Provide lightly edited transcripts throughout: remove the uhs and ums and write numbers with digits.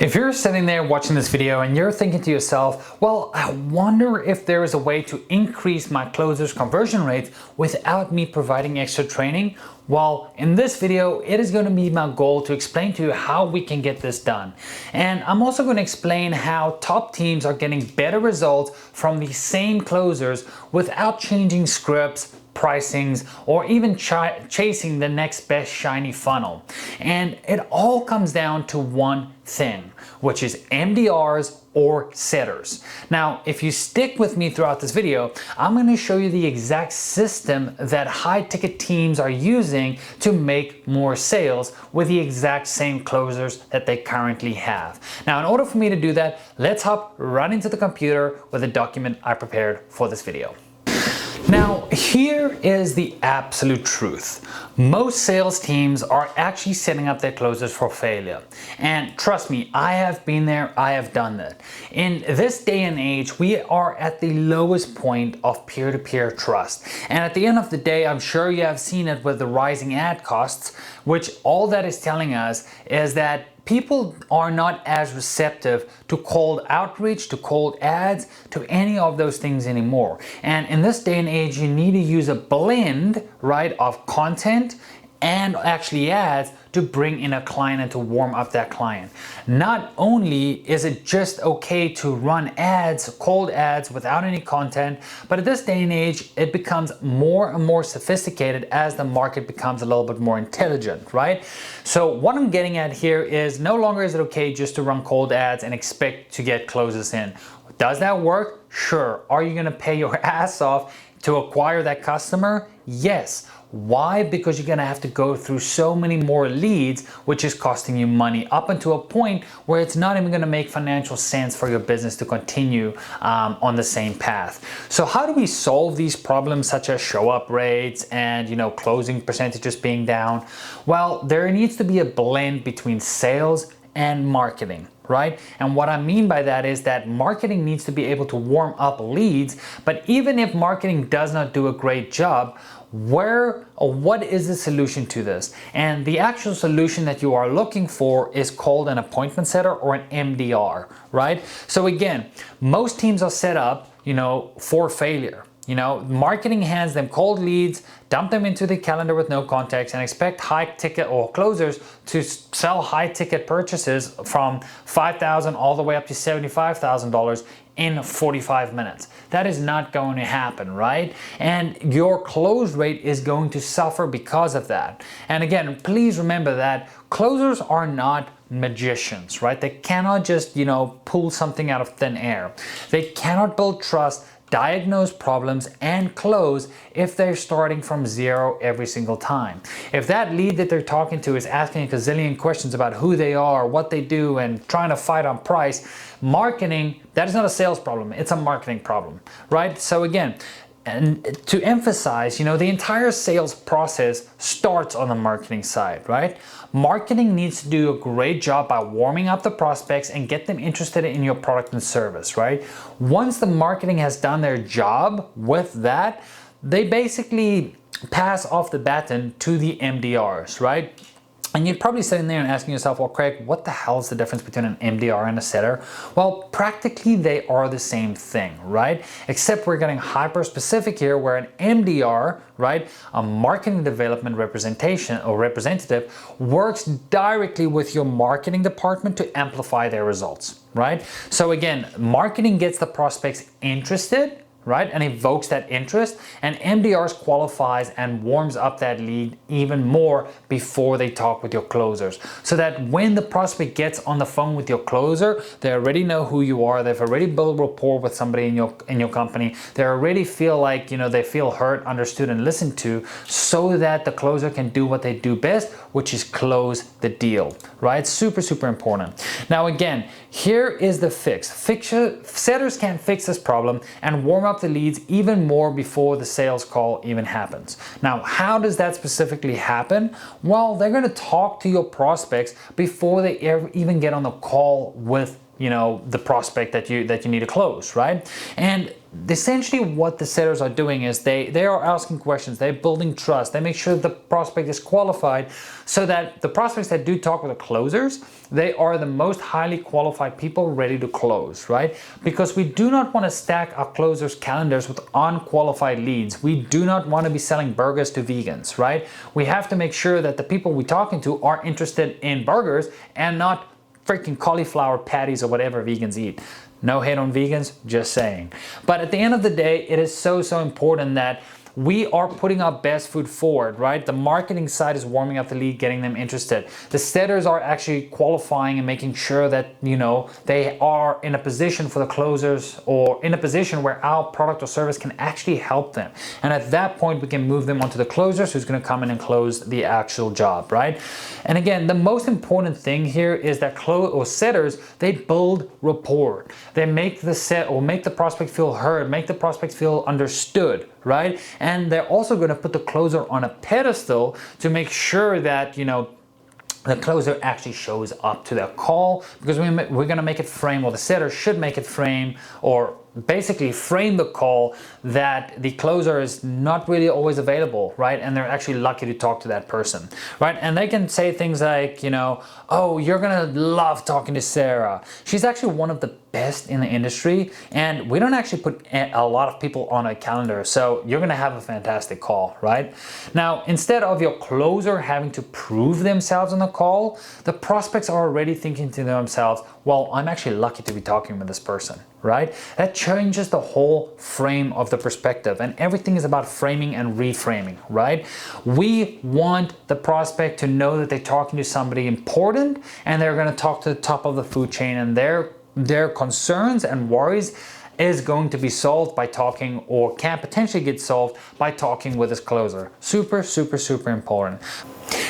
If you're sitting there watching this video and you're thinking to yourself, well, I wonder if there is a way to increase my closers conversion rates without me providing extra training, well, in this video, it is going to be my goal to explain to you how we can get this done. And I'm also going to explain how top teams are getting better results from the same closers without changing scripts, pricings, or even chasing the next best shiny funnel. And it all comes down to one thing, which is MDRs or setters. Now, if you stick with me throughout this video, I'm going to show you the exact system that high ticket teams are using to make more sales with the exact same closers that they currently have. Now, in order for me to do that, let's hop right into the computer with a document I prepared for this video. Now, here is the absolute truth. Most sales teams are actually setting up their closers for failure. And trust me, I have been there, I have done that. In this day and age, we are at the lowest point of peer-to-peer trust. And at the end of the day, I'm sure you have seen it with the rising ad costs, which all that is telling us is that people are not as receptive to cold outreach, to cold ads, to any of those things anymore. And in this day and age, you need to use a blend, right, of content and actually ads to bring in a client and to warm up that client. Not only is it just okay to run ads, cold ads without any content, but at this day and age, it becomes more and more sophisticated as the market becomes a little bit more intelligent, right? So what I'm getting at here is no longer is it okay just to run cold ads and expect to get closes in. Does that work? Sure. Are you gonna pay your ass off to acquire that customer? Yes. Why? Because you're gonna have to go through so many more leads, which is costing you money up until a point where it's not even gonna make financial sense for your business to continue on the same path. So how do we solve these problems such as show up rates and closing percentages being down? Well, there needs to be a blend between sales and marketing, right? And what I mean by that is that marketing needs to be able to warm up leads, but even if marketing does not do a great job, what is the solution to this? And the actual solution that you are looking for is called an appointment setter or an MDR, right? So again, most teams are set up, for failure. Marketing hands them cold leads, dump them into the calendar with no context, and expect high ticket or closers to sell high ticket purchases from $5,000 all the way up to $75,000 in 45 minutes. That is not going to happen, right? And your close rate is going to suffer because of that. And again, please remember that closers are not magicians, right? They cannot just, pull something out of thin air. They cannot build trust, diagnose problems, and close if they're starting from zero every single time. If that lead that they're talking to is asking a gazillion questions about who they are, what they do, and trying to fight on price, marketing, that is not a sales problem, it's a marketing problem, right? So again, and to emphasize, the entire sales process starts on the marketing side, right? Marketing needs to do a great job by warming up the prospects and get them interested in your product and service, right? Once the marketing has done their job with that, they basically pass off the baton to the MDRs, right? And you're probably sitting there and asking yourself, well, Craig, what the hell is the difference between an MDR and a setter? Well, practically they are the same thing, right? Except we're getting hyper specific here where an MDR, right, a marketing development representation or representative works directly with your marketing department to amplify their results, right? So again, marketing gets the prospects interested, right, and evokes that interest, and MDRs qualifies and warms up that lead even more before they talk with your closers, so that when the prospect gets on the phone with your closer, they already know who you are, they've already built rapport with somebody in your company, they already feel like they feel heard, understood, and listened to, so that the closer can do what they do best, which is close the deal, right? Super important. Now again, here is the fix. Setters can fix this problem and warm up the leads even more before the sales call even happens. Now, how does that specifically happen? Well, they're going to talk to your prospects before they ever even get on the call with the prospect that you need to close, right? And essentially what the setters are doing is they are asking questions, they're building trust, they make sure the prospect is qualified so that the prospects that do talk with the closers, they are the most highly qualified people ready to close, right? Because we do not want to stack our closers' calendars with unqualified leads. We do not want to be selling burgers to vegans, right? We have to make sure that the people we're talking to are interested in burgers and not freaking cauliflower patties or whatever vegans eat. No hate on vegans, just saying. But at the end of the day, it is so important that we are putting our best foot forward, right? The marketing side is warming up the lead, getting them interested. The setters are actually qualifying and making sure that, you know, they are in a position for the closers or in a position where our product or service can actually help them. And at that point, we can move them onto the closers who's gonna come in and close the actual job, right? And again, the most important thing here is that setters, they build rapport. They make the prospect feel heard, make the prospect feel understood, right? And they're also going to put the closer on a pedestal to make sure that, you know, the closer actually shows up to their call, because we're going to make it frame, or the setter should make it frame, or basically frame the call that the closer is not really always available, right? And they're actually lucky to talk to that person, right? And they can say things like, you know, oh, you're gonna love talking to Sarah. She's actually one of the best in the industry, and we don't actually put a lot of people on a calendar, so you're gonna have a fantastic call, right? Now, instead of your closer having to prove themselves on the call, the prospects are already thinking to themselves, well, I'm actually lucky to be talking with this person, right? That changes the whole frame of the perspective, and everything is about framing and reframing, right? We want the prospect to know that they're talking to somebody important, and they're going to talk to the top of the food chain, and their concerns and worries is going to be solved by talking, or can potentially get solved by talking with this closer. Super important.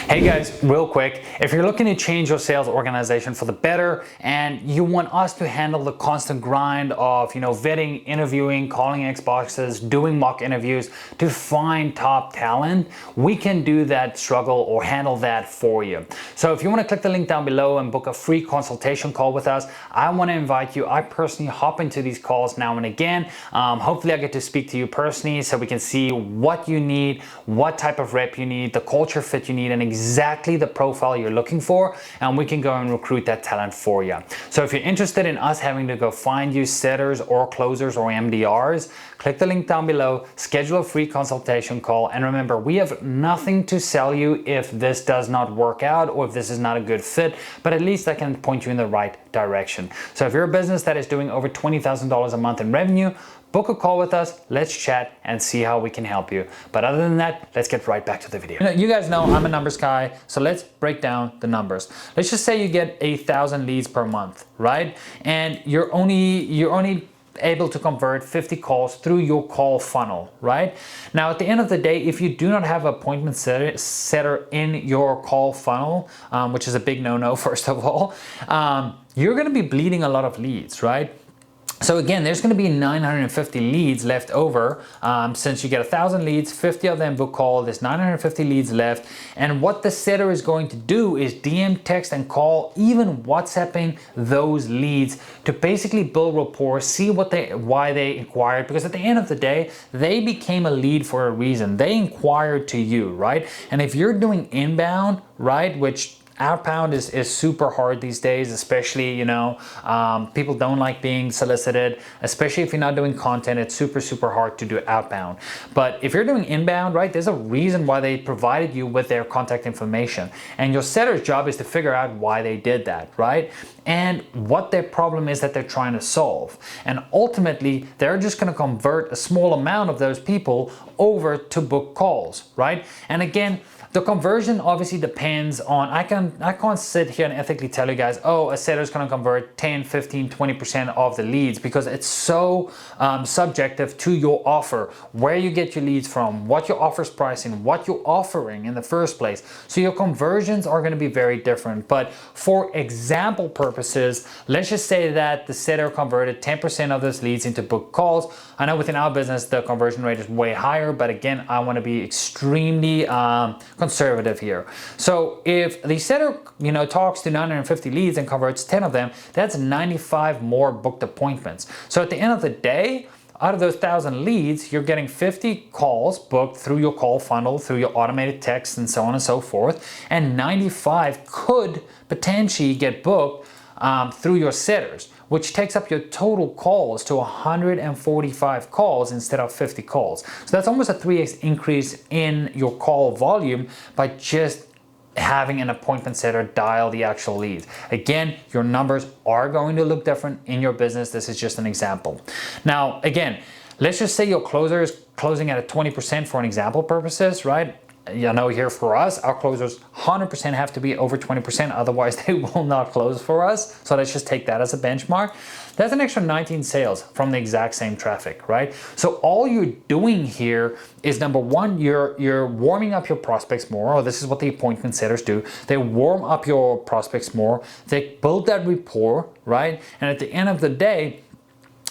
Hey guys, real quick, if you're looking to change your sales organization for the better and you want us to handle the constant grind of, you know, vetting, interviewing, calling Xboxes, doing mock interviews to find top talent, we can do that struggle or handle that for you. So if you want to click the link down below and book a free consultation call with us, I want to invite you. I personally hop into these calls now and again. Hopefully I get to speak to you personally so we can see what you need, what type of rep you need, the culture fit you need, and exactly the profile you're looking for, and we can go and recruit that talent for you. So if you're interested in us having to go find you setters or closers or MDRs, click the link down below, schedule a free consultation call, and remember, we have nothing to sell you if this does not work out or if this is not a good fit, but at least I can point you in the right direction. So if you're a business that is doing over $20,000 a month in revenue, book a call with us, let's chat and see how we can help you. But other than that, let's get right back to the video. You guys know I'm a numbers guy, so let's break down the numbers. Let's just say you get 1,000 leads per month, right? And you're only able to convert 50 calls through your call funnel, right? Now, at the end of the day, if you do not have an appointment setter in your call funnel, which is a big no-no, first of all, you're gonna be bleeding a lot of leads, right? So again, there's going to be 950 leads left over. Since you get 1,000 leads, 50 of them book call, there's 950 leads left. And what the setter is going to do is DM, text, and call, even WhatsApping those leads to basically build rapport, see why they inquired, because at the end of the day, they became a lead for a reason. They inquired to you, right? And if you're doing inbound, right, which outbound is super hard these days, especially, you know, people don't like being solicited, especially if you're not doing content. It's super hard to do outbound. But if you're doing inbound, right, there's a reason why they provided you with their contact information. And your setter's job is to figure out why they did that, right? And what their problem is that they're trying to solve. And ultimately, they're just going to convert a small amount of those people over to book calls, right? And again, the conversion obviously depends on, I can't sit here and ethically tell you guys, oh, a setter is going to convert 10, 15, 20% of the leads, because it's so subjective to your offer, where you get your leads from, what your offer's pricing, what you're offering in the first place. So your conversions are going to be very different. But for example purposes, let's just say that the setter converted 10% of those leads into book calls. I know within our business, the conversion rate is way higher, but again, I want to be extremely conservative here. So if the setter, you know, talks to 950 leads and converts 10 of them, that's 95 more booked appointments. So at the end of the day, out of those 1,000 leads, you're getting 50 calls booked through your call funnel, through your automated text and so on and so forth, and 95 could potentially get booked through your setters, which takes up your total calls to 145 calls instead of 50 calls. So that's almost a 3x increase in your call volume by just having an appointment setter dial the actual leads. Again, your numbers are going to look different in your business. This is just an example. Now, again, let's just say your closer is closing at a 20% for an example purposes, right? You know, here for us, our closers 100% have to be over 20%, otherwise they will not close for us. So let's just take that as a benchmark. That's an extra 19 sales from the exact same traffic, right? So all you're doing here is, number one, you're warming up your prospects more, or this is what the appointment setters do. They warm up your prospects more, they build that rapport, right? And at the end of the day,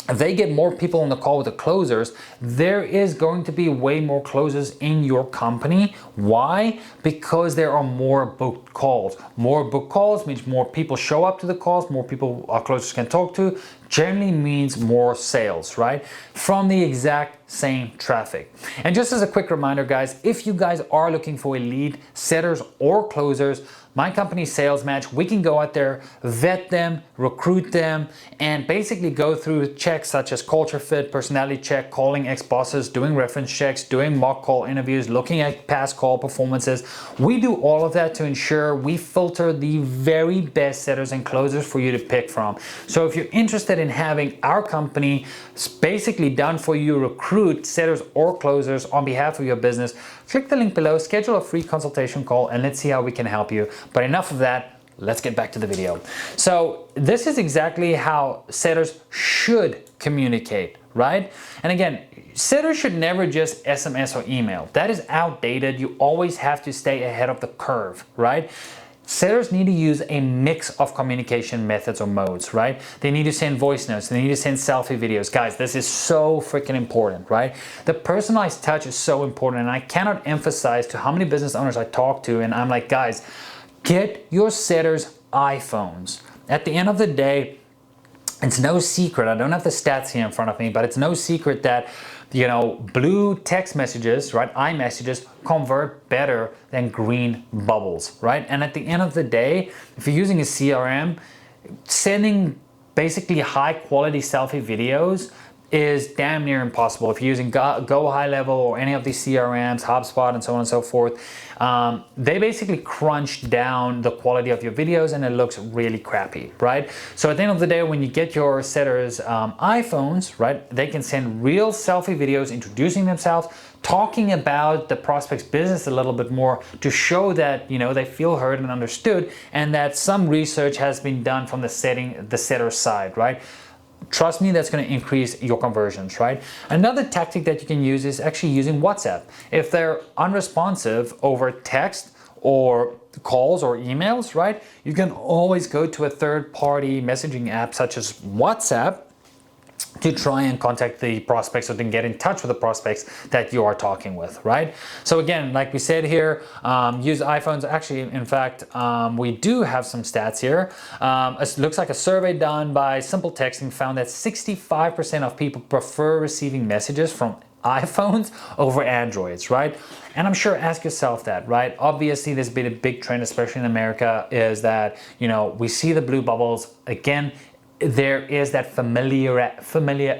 if they get more people on the call with the closers, there is going to be way more closes in your company. Why? Because there are more booked calls. More booked calls means more people show up to the calls, more people our closers can talk to, generally means more sales, right? From the exact same traffic. And just as a quick reminder, guys, if you guys are looking for a lead, setters or closers, my company Sales Match, we can go out there, vet them, recruit them, and basically go through checks such as culture fit, personality check, calling ex-bosses, doing reference checks, doing mock call interviews, looking at past call performances. We do all of that to ensure we filter the very best setters and closers for you to pick from. So if you're interested in having our company basically done for you, recruit setters or closers on behalf of your business, click the link below, schedule a free consultation call, and let's see how we can help you. But enough of that, let's get back to the video. So this is exactly how setters should communicate, right? And again, setters should never just SMS or email. That is outdated. You always have to stay ahead of the curve, right? Setters need to use a mix of communication methods or modes, right? They need to send voice notes, they need to send selfie videos. Guys, this is so freaking important, right? The personalized touch is so important, and I cannot emphasize to how many business owners I talk to, and I'm like, guys, get your setters iPhones. At the end of the day, it's no secret, I don't have the stats here in front of me, but it's no secret that, you know, blue text messages, right, iMessages, convert better than green bubbles, right? And at the end of the day, if you're using a CRM, sending basically high quality selfie videos is damn near impossible. If you're using Go High Level or any of these CRMs, HubSpot and so on and so forth, they basically crunch down the quality of your videos and it looks really crappy, right? So at the end of the day, when you get your setters iPhones, right, they can send real selfie videos introducing themselves, talking about the prospect's business a little bit more to show that, you know, they feel heard and understood, and that some research has been done from the setter side, right? Trust me, that's going to increase your conversions, right? Another tactic that you can use is actually using WhatsApp. If they're unresponsive over text or calls or emails, right, you can always go to a third-party messaging app such as WhatsApp to try and contact the prospects or then get in touch with the prospects that you are talking with, right? So again, like we said here, use iPhones. Actually, in fact, we do have some stats here. It looks like a survey done by Simple Texting found that 65% of people prefer receiving messages from iPhones over Androids, right? And I'm sure, ask yourself that, right? Obviously, there's been a big trend, especially in America, is that, you know, we see the blue bubbles. Again, there is that familiar,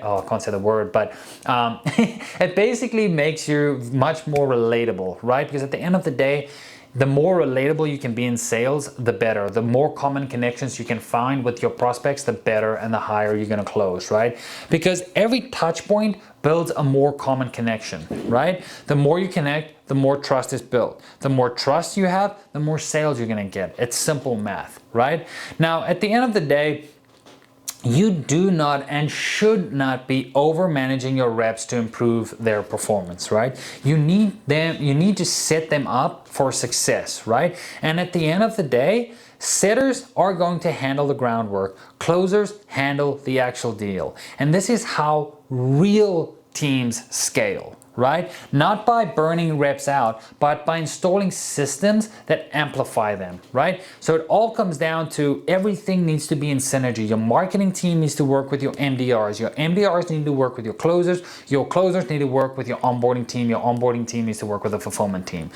oh, I can't say the word, but it basically makes you much more relatable, right? Because at the end of the day, the more relatable you can be in sales, the better. The more common connections you can find with your prospects, the better and the higher you're gonna close, right? Because every touch point builds a more common connection, right? The more you connect, the more trust is built. The more trust you have, the more sales you're gonna get. It's simple math, right? Now, at the end of the day, you do not and should not be over managing your reps to improve their performance, right? You need to set them up for success, right? And at the end of the day, setters are going to handle the groundwork. Closers handle the actual deal. And this is how real teams scale, right? Not by burning reps out, but by installing systems that amplify them, right? So it all comes down to everything needs to be in synergy. Your marketing team needs to work with your MDRs need to work with your closers need to work with your onboarding team needs to work with the fulfillment team.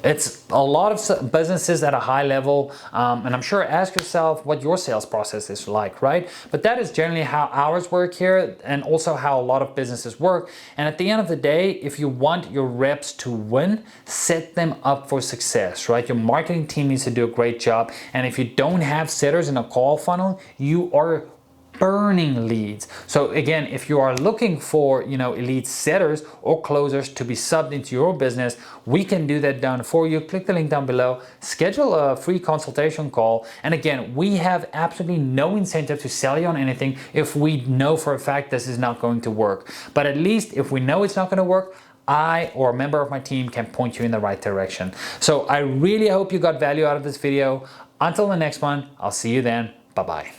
It's a lot of businesses at a high level, and I'm sure ask yourself what your sales process is like, right? But that is generally how ours work here, and also how a lot of businesses work. And at the end of the day, if you want your reps to win, set them up for success, right? Your marketing team needs to do a great job. And if you don't have setters in a call funnel, you are burning leads. So again, if you are looking for, elite setters or closers to be subbed into your business, we can do that done for you. Click the link down below, schedule a free consultation call. And again, we have absolutely no incentive to sell you on anything if we know for a fact this is not going to work. But at least if we know it's not going to work, I or a member of my team can point you in the right direction. So I really hope you got value out of this video. Until the next one, I'll see you then. Bye-bye.